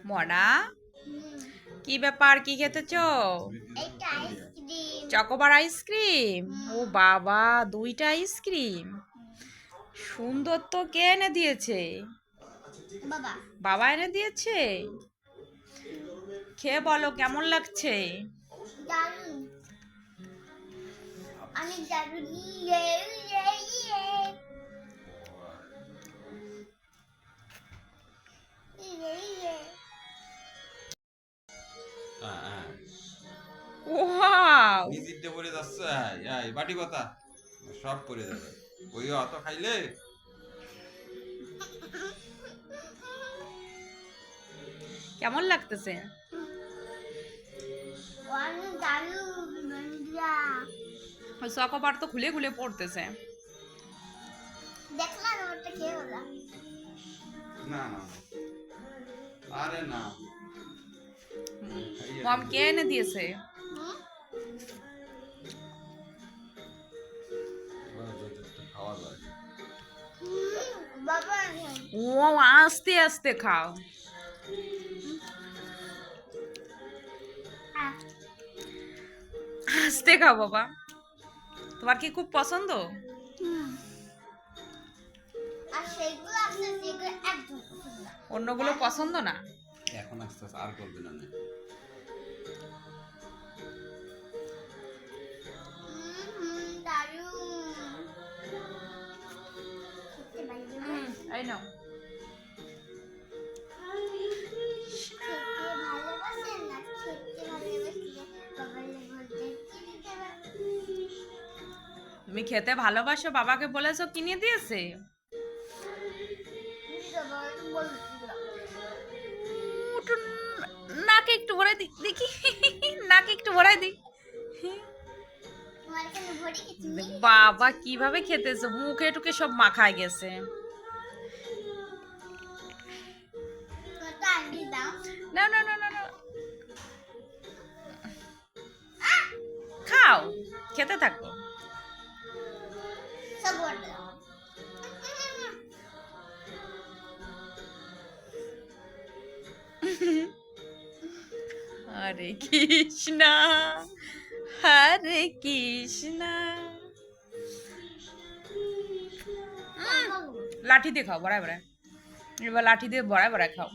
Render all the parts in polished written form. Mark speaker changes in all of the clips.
Speaker 1: মনা, কি ব্যাপার, কি খেতেছো? Chocobar ice cream? ও বাবা, 2টা আইসক্রিম! সুন্দর তো। কে এনে দিয়েছে? বাবা এনে দিয়েছে? খেয়ে বলো কেমন লাগছে। ওয়াও!
Speaker 2: নিজিতে পড়ে যাচ্ছে, এই বাটি পাতা সব পড়ে যাবে। ওই অত খাইলে
Speaker 1: কেমন লাগতেছে? ওই চকোবার তো খুলে খুলে পড়তেছে।
Speaker 2: না না, আরে না,
Speaker 1: মম কে এনে দিয়েছে?
Speaker 2: খাওয়া যায়।
Speaker 1: ও আস্তে আস্তে খাও। আস্তে খাও বাবা। তোমার কি খুব পছন্দ? অন্যগুলো পছন্দ না?
Speaker 2: এখন আস্তে আস্তে আর করবে না।
Speaker 1: এই নাও। তুমি খেতে ভালোবাসো, বাবাকে বলেছো কিনে দিয়েছে? নাকে একটু ভরাই দি দেখি, নাকে একটু ভরাই দি। বাবা কিভাবে খেতেছে, মুখে টুকে সব মাখায় গেছে। না না না না না, খাও, খেতে থাকো। হরে কৃষ্ণ হরে কৃষ্ণ। লাঠি দিয়ে খাও, বড়াই বড়াই। এবার লাঠি দিয়ে বড়াই বড়াই খাও।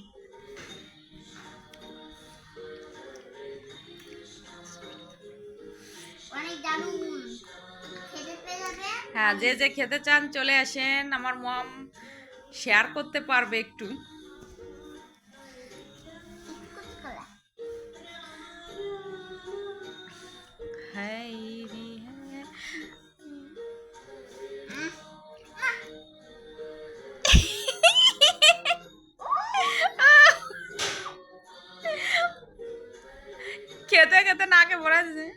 Speaker 1: হ্যাঁ, যে যে খেতে চান চলে আসেন, আমার মম শেয়ার করতে পারবে একটু। হ্যাঁ খেতে খেতে নাকে ভরা দিছে।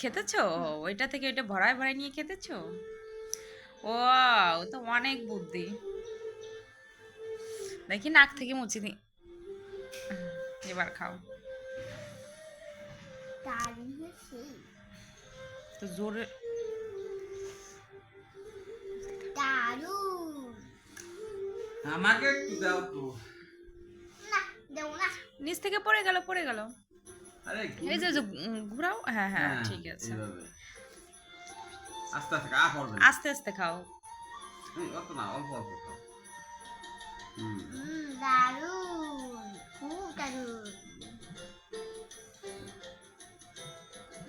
Speaker 1: খেতেছো? ওইটা থেকে ওইটা ভরায় ভরায় নিয়ে খেতেছো? ও তো অনেক বুদ্ধি। দেখি নাক থেকে মুছি দি। এবার খাও। তো জোরে।
Speaker 2: আমাকে একটু দাও তো।
Speaker 1: নিচ থেকে পড়ে গেল, পড়ে গেল।
Speaker 2: আরে
Speaker 1: এই যে ঘোরাও। হ্যাঁ হ্যাঁ ঠিক আছে।
Speaker 2: আস্তে আস্তে করবে,
Speaker 1: আস্তে আস্তে খাও।
Speaker 2: অত না, অল্প অল্প খাও।
Speaker 3: দারুণ, খুব দারুণ।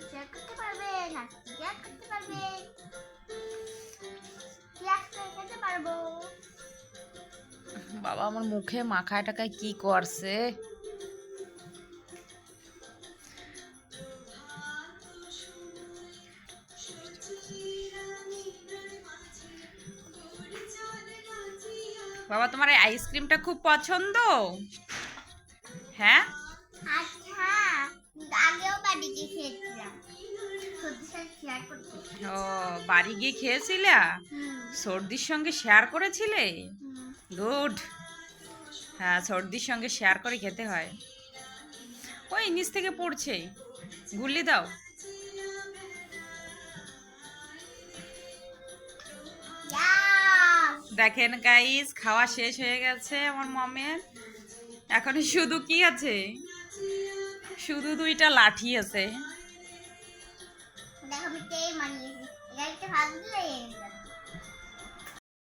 Speaker 3: শেয়ার করতে পারবে, শেয়ার করতে পারবে, খেতে পারবো।
Speaker 1: বাবা আমার মুখে মাখায় টাকায় কি করছে। বাবা তোমার এই আইসক্রিমটা খুব পছন্দ? হ্যাঁ,
Speaker 3: আচ্ছা, আগেও বাড়ি গিয়ে খেয়েছিলাম, শেয়ার করতে।
Speaker 1: ও বাড়ি গিয়ে খেয়েছিলা? সর্দির সঙ্গে শেয়ার করেছিলে? গুড। হ্যাঁ, সর্দির সঙ্গে শেয়ার করে খেতে হয়। ওই নিচ থেকে পড়ছে, গুল্লি দাও।
Speaker 3: Yes!
Speaker 1: দেখেন গাইস, খাওয়া শেষ হয়ে গেছে আমার মমের। এখন শুধু কি আছে, শুধু 2টা লাঠি আছে।
Speaker 3: দেখো আমি কে মানিয়েছি, এটা একটা ভাগ দিয়ে